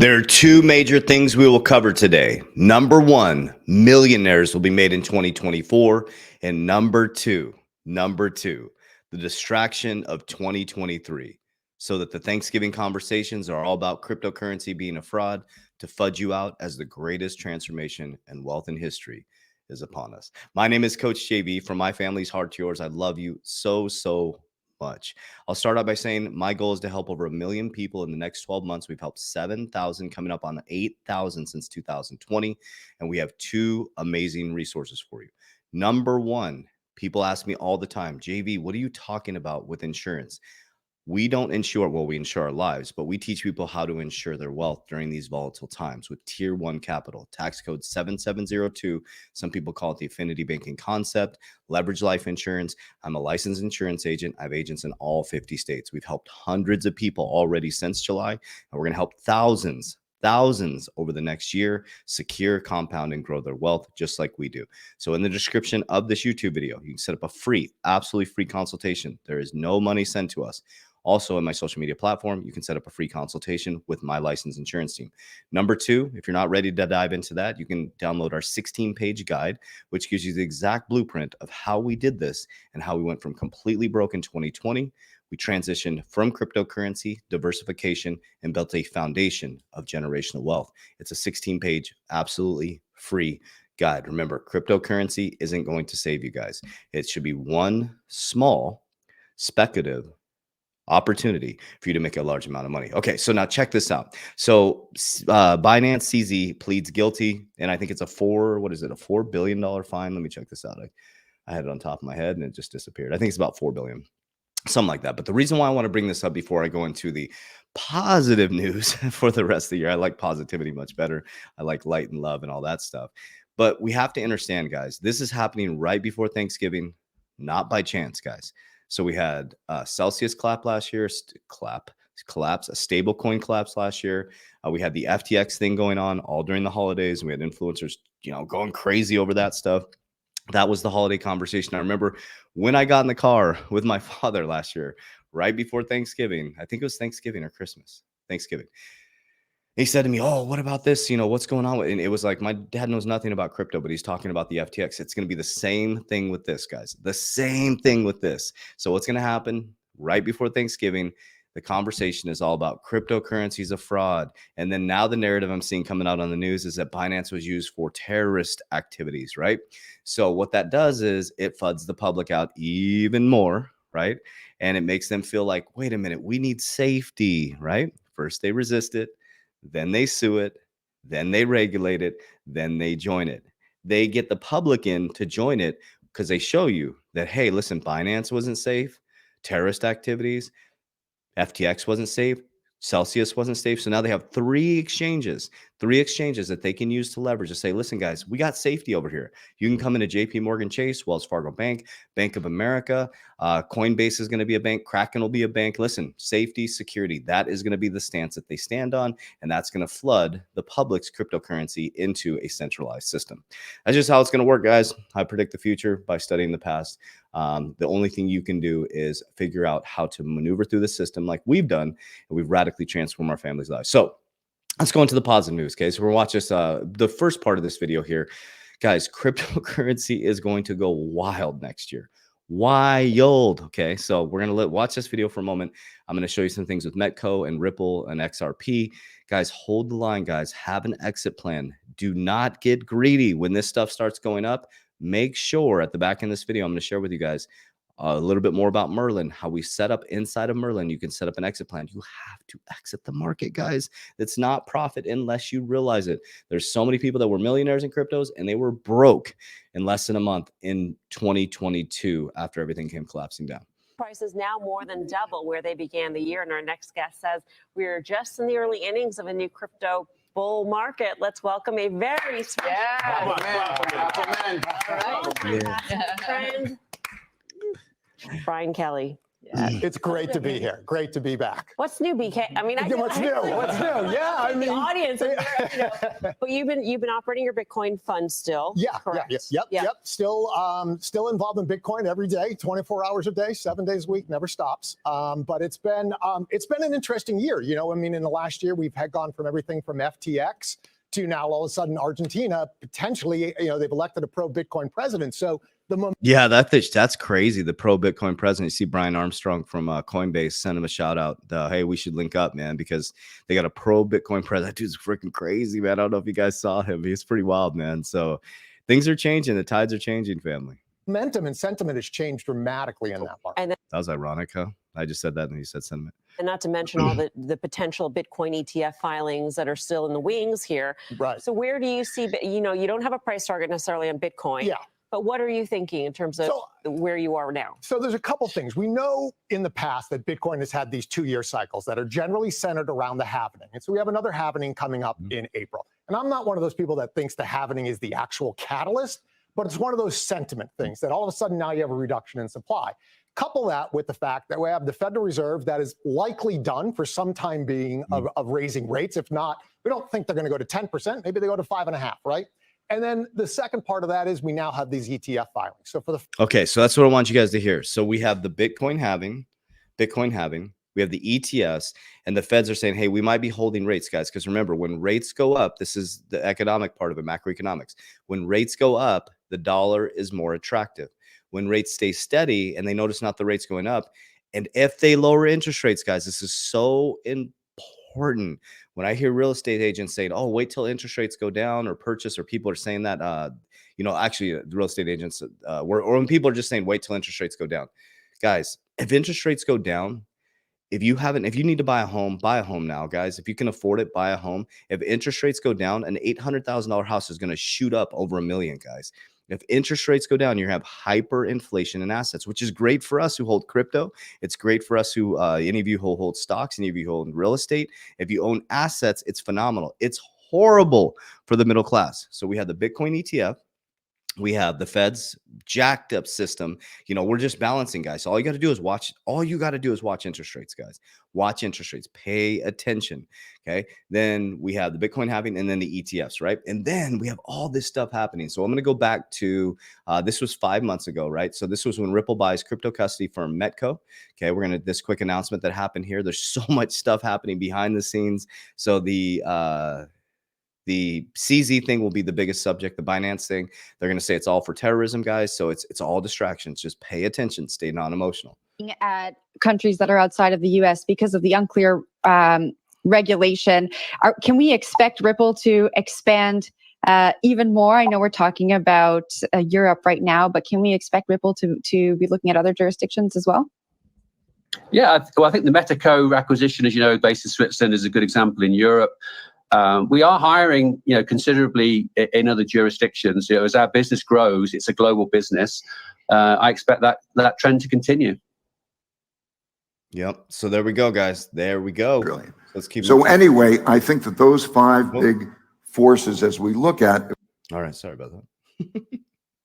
There are two major things we will cover today. Number one, millionaires will be made in 2024. And number two, the distraction of 2023. So that the Thanksgiving conversations are all about cryptocurrency being a fraud to fudge you out as the greatest transformation and wealth in history is upon us. My name is Coach JV. From my family's heart to yours, I love you so much. I'll start out by saying my goal is to help over 1 million people in the next 12 months. We've helped 7,000, coming up on 8,000 since 2020. And we have two amazing resources for you. Number one, people ask me all the time, JV, what are you talking about with insurance? We don't insure, well, we insure our lives, but we teach people how to insure their wealth during these volatile times with Tier 1 Capital, tax code 7702. Some people call it the affinity banking concept, leverage life insurance. I'm a licensed insurance agent. I have agents in all 50 states. We've helped hundreds of people already since July, and we're going to help thousands over the next year secure, compound, and grow their wealth just like we do. So in the description of this YouTube video, you can set up a free, absolutely free consultation. There is no money sent to us. Also, in my social media platform, you can set up a free consultation with my licensed insurance team. Number two, if you're not ready to dive into that, you can download our 16-page guide, which gives you the exact blueprint of how we did this and how we went from completely broke in 2020. We transitioned from cryptocurrency, diversification, and built a foundation of generational wealth. It's a 16-page, absolutely free guide. Remember, cryptocurrency isn't going to save you guys. It should be one small, speculative opportunity for you to make a large amount of money. Okay, so now check this out. So Binance CZ pleads guilty, and I think it's a $4 billion fine. Let me check this out. I had it on top of my head and it just disappeared. I think it's about 4 billion, something like that. But the reason why I want to bring this up before I go into the positive news for the rest of the year, I like positivity much better. I like light and love and all that stuff. But we have to understand, guys, this is happening right before Thanksgiving, not by chance, guys. So we had Celsius collapse last year, collapse, a stable coin collapse last year. We had the FTX thing going on all during the holidays. We had influencers, going crazy over that stuff. That was the holiday conversation. I remember when I got in the car with my father last year, right before Thanksgiving. I think it was Thanksgiving or Christmas. Thanksgiving. He said to me, "Oh, what about this? What's going on?" And it was like, my dad knows nothing about crypto, but he's talking about the FTX. It's going to be the same thing with this, guys. The same thing with this. So what's going to happen right before Thanksgiving? The conversation is all about cryptocurrency is a fraud. And then now the narrative I'm seeing coming out on the news is that Binance was used for terrorist activities, right? So what that does is it floods the public out even more, right? And it makes them feel like, wait a minute, we need safety, right? First they resist it. Then they sue it, then they regulate it, then they join it. They get the public in to join it because they show you that, hey, listen, Binance wasn't safe, terrorist activities, FTX wasn't safe, Celsius wasn't safe. So now they have three exchanges that they can use to leverage to say, listen, guys, we got safety over here. You can come into JP Morgan Chase, Wells Fargo Bank, Bank of America. Coinbase is going to be a bank. Kraken will be a bank. Listen, safety, security, that is going to be the stance that they stand on. And that's going to flood the public's cryptocurrency into a centralized system. That's just how it's going to work, guys. I predict the future by studying the past. The only thing you can do is figure out how to maneuver through the system like we've done, and we've radically transformed our family's lives. So let's go into the positive news, okay? So we're watching this, the first part of this video here. Guys, cryptocurrency is going to go wild next year. Wild, okay? So we're going to watch this video for a moment. I'm going to show you some things with Metco and Ripple and XRP. Guys, hold the line, guys. Have an exit plan. Do not get greedy when this stuff starts going up. Make sure at the back end of this video, I'm going to share with you guys a little bit more about Merlin, how we set up inside of Merlin. You can set up an exit plan. You have to exit the market, guys. It's not profit unless you realize it. There's so many people that were millionaires in cryptos and they were broke in less than a month in 2022 after everything came collapsing down. Prices now more than double where they began the year. And our next guest says we're just in the early innings of a new crypto bull market. Let's welcome a very special friend, Brian Kelly. Yeah. It's great to be here. Great to be back. What's new, BK? I mean, What's new? What's new? Yeah, I mean, the audience. But you've been operating your Bitcoin fund still. Yeah, correct? Yep. Still involved in Bitcoin every day, 24 hours a day, 7 days a week, never stops. But it's been an interesting year. You know, I mean, in the last year, we've had gone from everything from FTX to now all of a sudden Argentina potentially, you know, they've elected a pro-Bitcoin president. So yeah, that's crazy. The pro-Bitcoin president. You see Brian Armstrong from Coinbase send him a shout out. Hey, we should link up, man, because they got a pro-Bitcoin president. That dude's freaking crazy, man. I don't know if you guys saw him. He's pretty wild, man. So things are changing. The tides are changing, family. Momentum and sentiment has changed dramatically in that market. And that was ironic, huh? I just said that and you said sentiment. And not to mention all the potential Bitcoin ETF filings that are still in the wings here. Right. So where do you see, you know, you don't have a price target necessarily on Bitcoin. Yeah. But what are you thinking in terms of where you are now? So there's a couple things. We know in the past that Bitcoin has had these 2-year cycles that are generally centered around the halvening. And so we have another halvening coming up in April. And I'm not one of those people that thinks the halvening is the actual catalyst, but it's one of those sentiment things that all of a sudden now you have a reduction in supply. Couple that with the fact that we have the Federal Reserve that is likely done for some time being of raising rates. If not, we don't think they're going to go to 10%. Maybe they go to 5.5%, right? And then the second part of that is we now have these ETF filings. So for the okay, so that's what I want you guys to hear. So we have the Bitcoin halving, we have the ETFs, and the feds are saying, hey, we might be holding rates, guys, because remember, when rates go up, this is the economic part of it, macroeconomics. When rates go up, the dollar is more attractive. When rates stay steady and they notice not the rates going up, and if they lower interest rates, guys, this is so important. When I hear real estate agents saying, oh, wait till interest rates go down or purchase, or people are saying that, you know, actually the real estate agents, or when people are just saying, wait till interest rates go down. Guys, if interest rates go down, if you need to buy a home now, guys. If you can afford it, buy a home. If interest rates go down, an $800,000 house is going to shoot up over $1 million, guys. If interest rates go down, you have hyperinflation in assets, which is great for us who hold crypto. It's great for us who, any of you who hold stocks, any of you who hold real estate. If you own assets, it's phenomenal. It's horrible for the middle class. So we have the Bitcoin ETF. We have the Fed's jacked up system. You know, we're just balancing, guys. So all you got to do is watch. All you got to do is watch interest rates, guys. Watch interest rates. Pay attention. Okay. Then we have the Bitcoin halving and then the ETFs, right? And then we have all this stuff happening. So I'm going to go back to this was 5 months ago, right? So this was when Ripple buys crypto custody firm Metco. Okay. We're going to this quick announcement that happened here. There's so much stuff happening behind the scenes. So the CZ thing will be the biggest subject. The Binance thing, they're going to say it's all for terrorism, guys. So it's all distractions. Just pay attention. Stay non-emotional. At countries that are outside of the U.S. because of the unclear regulation, can we expect Ripple to expand even more? I know we're talking about Europe right now, but can we expect Ripple to be looking at other jurisdictions as well? Yeah, well, I think the Metaco acquisition, as you know, based in Switzerland, is a good example in Europe. We are hiring, you know, considerably in other jurisdictions. You know, as our business grows, it's a global business. I expect that trend to continue. Yep. So there we go, guys. There we go. Brilliant. Let's keep. So anyway, I think that those 5 big forces, as we look at. All right. Sorry about that.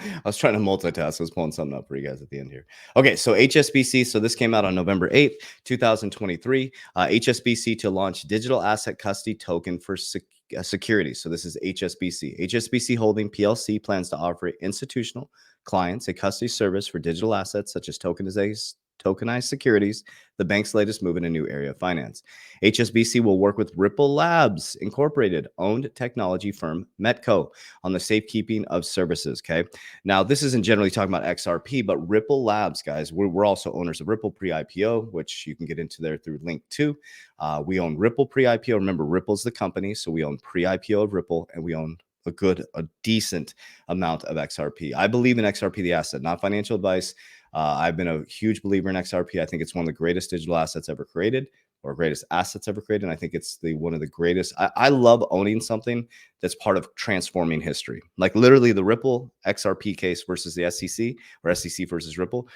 I was trying to multitask. I was pulling something up for you guys at the end here. Okay, so HSBC. So this came out on November 8th, 2023. HSBC to launch digital asset custody token for securities. So this is HSBC. HSBC Holding PLC plans to offer institutional clients a custody service for digital assets such as tokenized securities, the bank's latest move in a new area of finance. HSBC will work with Ripple Labs Incorporated, owned technology firm Metco, on the safekeeping of services. Okay. Now, this isn't generally talking about XRP, but Ripple Labs, guys, we're also owners of Ripple pre-IPO, which you can get into there through link 2. We own Ripple pre-IPO. Remember, Ripple's the company, so we own pre-IPO of Ripple, and we own a decent amount of XRP. I believe in XRP, the asset, not financial advice. I've been a huge believer in XRP. I think it's one of the greatest digital assets ever created, or greatest assets ever created. And I think it's one of the greatest. I love owning something that's part of transforming history. Like literally the Ripple XRP case versus the SEC, or SEC versus Ripple.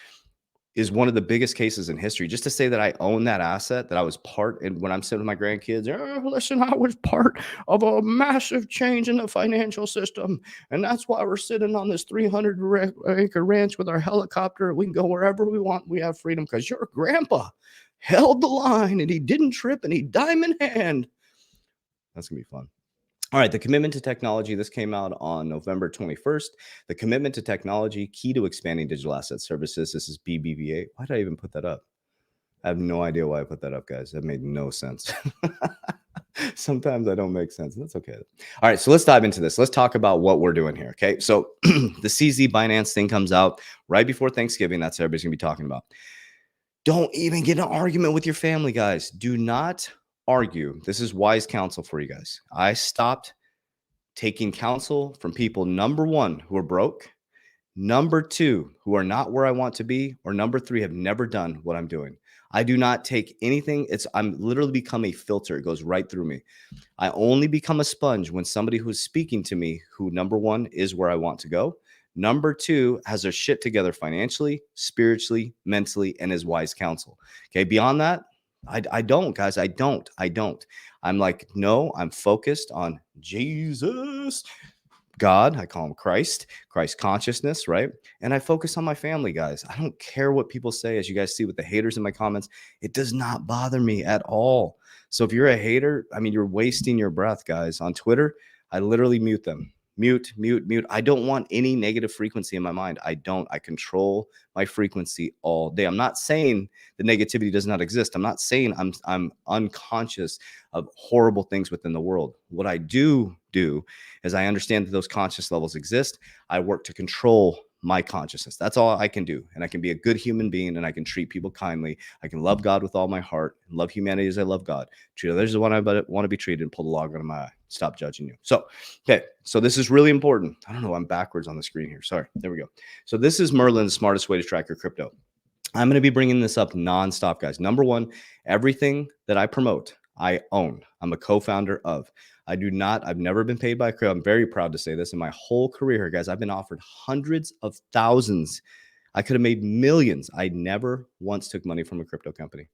is one of the biggest cases in history. Just to say that I own that asset, that I was part, and when I'm sitting with my grandkids, "Oh, listen, I was part of a massive change in the financial system. And that's why we're sitting on this 300-acre ranch with our helicopter. We can go wherever we want. We have freedom because your grandpa held the line and he didn't trip and he diamond hand." That's going to be fun. All right, the commitment to technology. This came out on November 21st. The commitment to technology, key to expanding digital asset services. This is BBVA. Why did I even put that up? I have no idea why I put that up, guys. That made no sense. Sometimes I don't make sense. That's okay. All right, so let's dive into this. Let's talk about what we're doing here, okay? So the CZ Binance thing comes out right before Thanksgiving. That's what everybody's going to be talking about. Don't even get in an argument with your family, guys. Do not argue. This is wise counsel for you guys. I stopped taking counsel from people, number one, who are broke, number two, who are not where I want to be, or number three, have never done what I'm doing. I do not take anything. I'm literally become a filter. It goes right through me. I only become a sponge when somebody who's speaking to me, who number one is where I want to go, number two has their shit together financially, spiritually, mentally, and is wise counsel. Okay. Beyond that, I don't, guys. I don't. I'm like, no, I'm focused on Jesus, God. I call him Christ consciousness, right? And I focus on my family, guys. I don't care what people say. As you guys see with the haters in my comments, it does not bother me at all. So if you're a hater, I mean, you're wasting your breath, guys. On Twitter, I literally mute them. Mute. I don't want any negative frequency in my mind. I control my frequency all day. I'm not saying the negativity does not exist. I'm not saying I'm unconscious of horrible things within the world. What I do is I understand that those conscious levels exist. I work to control my consciousness. That's all I can do. And I can be a good human being and I can treat people kindly. I can love God with all my heart and love humanity as I love God. Treat others as I want to be treated and pull the log out of my eye. Stop judging you. So, okay. So this is really important. I don't know. I'm backwards on the screen here. Sorry. There we go. So this is Merlin, the smartest way to track your crypto. I'm going to be bringing this up nonstop, guys. Number one, everything that I promote, I own. I'm a co-founder of. I've never been paid by crypto. I'm very proud to say this. In my whole career, guys, I've been offered hundreds of thousands. I could have made millions. I never once took money from a crypto company.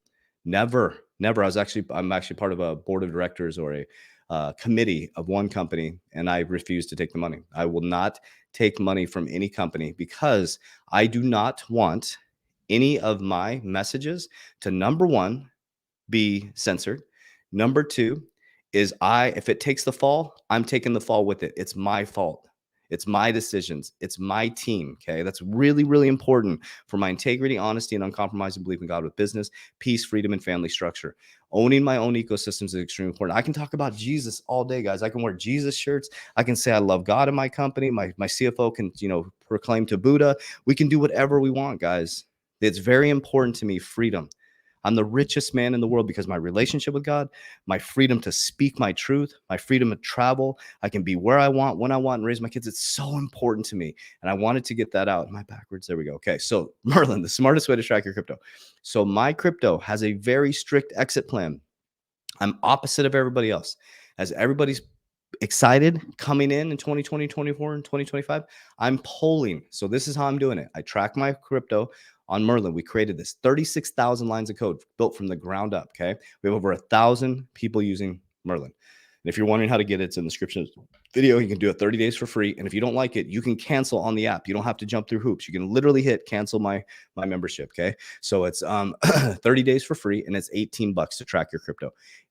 Never. I'm actually part of a board of directors or a committee of one company, and I refuse to take the money. I will not take money from any company because I do not want any of my messages to, number one, be censored. Number two is if it takes the fall, I'm taking the fall with it. It's my fault. It's my decisions. It's my team. Okay. That's really, really important for my integrity, honesty, and uncompromising belief in God with business, peace, freedom, and family structure. Owning my own ecosystems is extremely important. I can talk about Jesus all day, guys. I can wear Jesus shirts. I can say I love God in my company. My CFO can, proclaim to Buddha. We can do whatever we want, guys. It's very important to me, freedom. I'm the richest man in the world because my relationship with God, my freedom to speak my truth, my freedom to travel. I can be where I want, when I want, and raise my kids. It's so important to me. And I wanted to get that out. Am I backwards? There we go. Okay. So Merlin, the smartest way to track your crypto. So my crypto has a very strict exit plan. I'm opposite of everybody else. As everybody's excited coming in 2020, 24, and 2025, I'm polling. So this is how I'm doing it. I track my crypto on Merlin. We created this 36,000 lines of code built from the ground up. Okay. We have over 1,000 people using Merlin. And if you're wondering how to get it, it's in the description of the video. You can do it 30 days for free. And if you don't like it, you can cancel on the app. You don't have to jump through hoops. You can literally hit cancel my membership. Okay. So it's 30 days for free and it's $18 to track your crypto.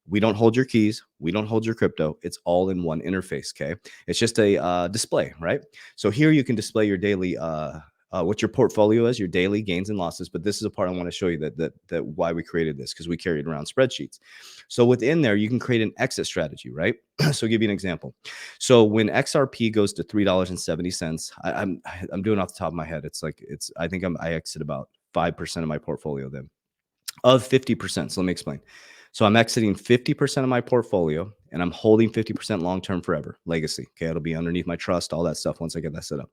We don't hold your keys. We don't hold your crypto. It's all in one interface. Okay. It's just a display, right? So here you can display your daily, what your portfolio is, your daily gains and losses. But this is a part I want to show you that why we created this, because we carried around spreadsheets. So within there, you can create an exit strategy, right? So I'll give you an example. So when XRP goes to $3.70, I'm doing off the top of my head. I think I exit about 5% of my portfolio then of 50%. So let me explain. So I'm exiting 50% of my portfolio and I'm holding 50% long-term forever, legacy. Okay. It'll be underneath my trust, all that stuff once I get that set up.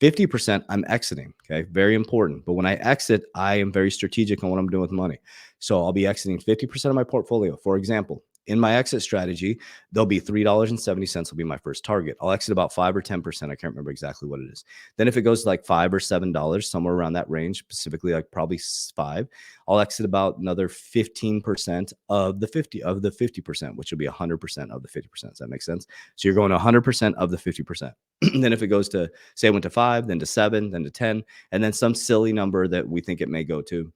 50% I'm exiting. Okay. Very important. But when I exit, I am very strategic on what I'm doing with money. So I'll be exiting 50% of my portfolio. For example, in my exit strategy, there'll be $3.70 will be my first target. I'll exit about 5 or 10%. I can't remember exactly what it is. Then if it goes to like $5 or $7, somewhere around that range, specifically like probably 5, I'll exit about another 15% of the 50%, which will be 100% of the 50%. Does that make sense? So you're going 100% of the 50%. Then if it goes to, say it went to 5, then to 7, then to 10, and then some silly number that we think it may go to,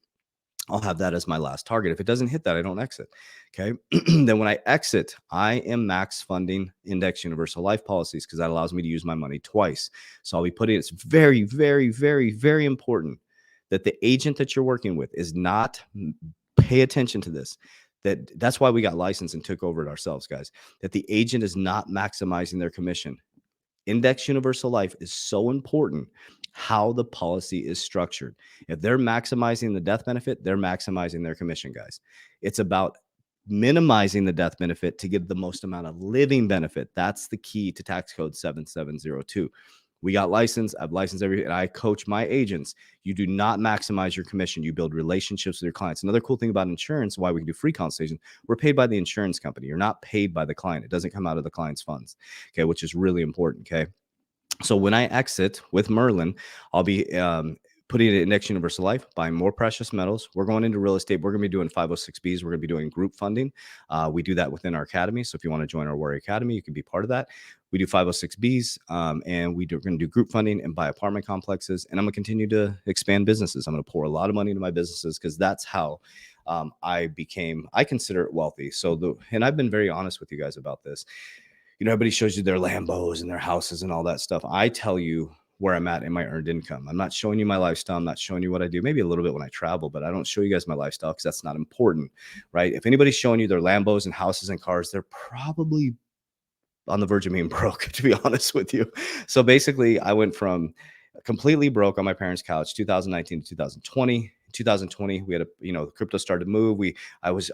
I'll have that as my last target. If it doesn't hit that, I don't exit. Okay. Then when I exit, I am max funding index universal life policies because that allows me to use my money twice. So I'll be putting, it's very, very, very, very important that the agent that you're working with is not, pay attention to this. That's why we got licensed and took over it ourselves, guys, that the agent is not maximizing their commission. Index universal life is so important how the policy is structured. If they're maximizing the death benefit, they're maximizing their commission, guys. It's about minimizing the death benefit to give the most amount of living benefit. That's the key to tax code 7702. We got licensed. I've licensed and I coach my agents. You do not maximize your commission. You build relationships with your clients. Another cool thing about insurance, why we can do free consultations, we're paid by the insurance company. You're not paid by the client. It doesn't come out of the client's funds. Okay, which is really important. Okay. So when I exit with Merlin, I'll be putting it in Index Universal Life, buying more precious metals. We're going into real estate. We're going to be doing 506Bs. We're going to be doing group funding. We do that within our academy. So if you want to join our Warrior Academy, you can be part of that. We do 506Bs and we're going to do group funding and buy apartment complexes. And I'm going to continue to expand businesses. I'm going to pour a lot of money into my businesses because that's how I consider it wealthy. So and I've been very honest with you guys about this. You know, everybody shows you their Lambos and their houses and all that stuff. I tell you where I'm at in my earned income. I'm not showing you my lifestyle. I'm not showing you what I do. Maybe a little bit when I travel, but I don't show you guys my lifestyle because that's not important, right? If anybody's showing you their Lambos and houses and cars, they're probably on the verge of being broke, to be honest with you. So basically, I went from completely broke on my parents' couch, 2019 to 2020. 2020, we had crypto started to move. I was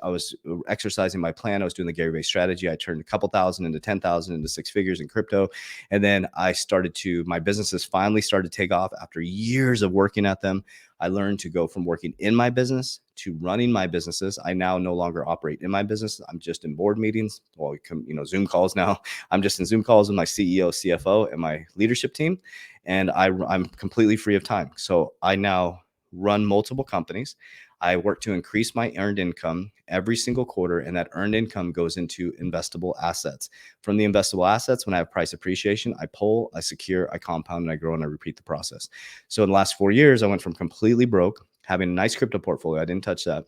exercising my plan. I was doing the Gary Vee strategy. I turned a couple thousand into 10,000 into 6 figures in crypto. And then my businesses finally started to take off after years of working at them. I learned to go from working in my business to running my businesses. I now no longer operate in my business. I'm just in board meetings. Well, Zoom calls now. I'm just in Zoom calls with my CEO, CFO, and my leadership team. And I'm completely free of time. So I now run multiple companies. I work to increase my earned income every single quarter, and that earned income goes into investable assets. From the investable assets, when I have price appreciation, I pull, I secure, I compound, and I grow, and I repeat the process. So in the last 4 years, I went from completely broke, having a nice crypto portfolio, I didn't touch that,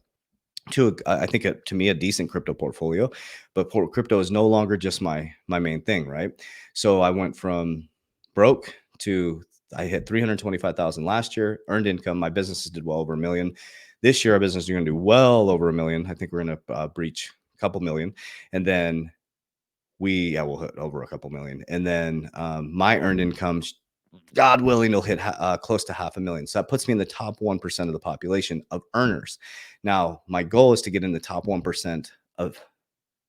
to to me a decent crypto portfolio. But crypto is no longer just my main thing, right? So I went from broke to I hit 325,000 last year, earned income. My businesses did well over $1 million. This year, our business is going to do well over $1 million. I think we're going to breach a couple million. And then we'll hit over a couple million. And then my earned income, God willing, will hit close to $500,000. So that puts me in the top 1% of the population of earners. Now, my goal is to get in the top 1% of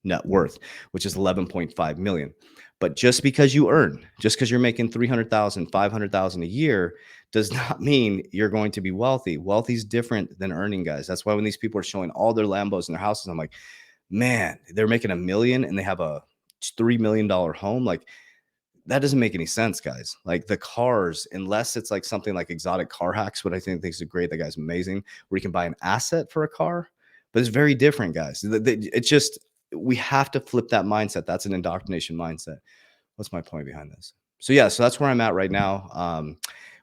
net worth, which is 11.5 million. But just because you're making 300,000, 500,000 a year does not mean you're going to be wealthy. Wealthy is different than earning, guys. That's why when these people are showing all their Lambos and their houses, I'm like, man, they're making $1 million and they have a $3 million home. Like, that doesn't make any sense, guys. Like the cars, unless it's like something like Exotic Car Hacks, what I think is great. That guy's amazing, where you can buy an asset for a car, but it's very different, guys. It's just, we have to flip that mindset. That's an indoctrination mindset. What's my point behind this? So yeah, so that's where I'm at right now.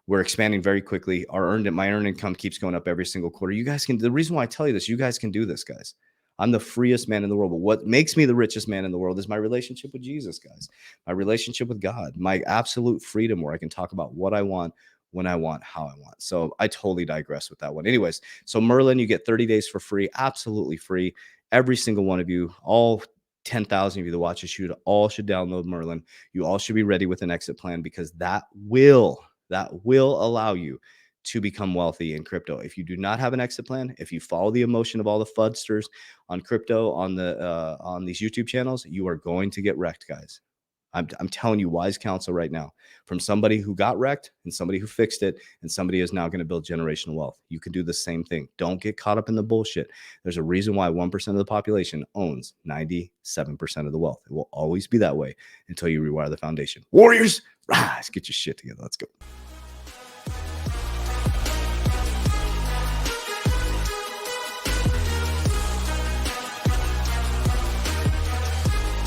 We're expanding very quickly. My earned income keeps going up every single quarter. You guys can, the reason why I tell you this, you guys can do this, guys. I'm the freest man in the world. But what makes me the richest man in the world is my relationship with Jesus, guys. My relationship with God, my absolute freedom where I can talk about what I want, when I want, how I want. So I totally digress with that one. Anyways, so Merlin, you get 30 days for free, absolutely free. Every single one of you, all 10,000 of you that watch this shoot, all should download Merlin. You all should be ready with an exit plan because that will allow you to become wealthy in crypto. If you do not have an exit plan, if you follow the emotion of all the fudsters on crypto on these YouTube channels, you are going to get wrecked, guys. I'm telling you wise counsel right now from somebody who got wrecked and somebody who fixed it and somebody is now going to build generational wealth. You can do the same thing. Don't get caught up in the bullshit. There's a reason why 1% of the population owns 97% of the wealth. It will always be that way until you rewire the foundation. Warriors, rise, get your shit together. Let's go.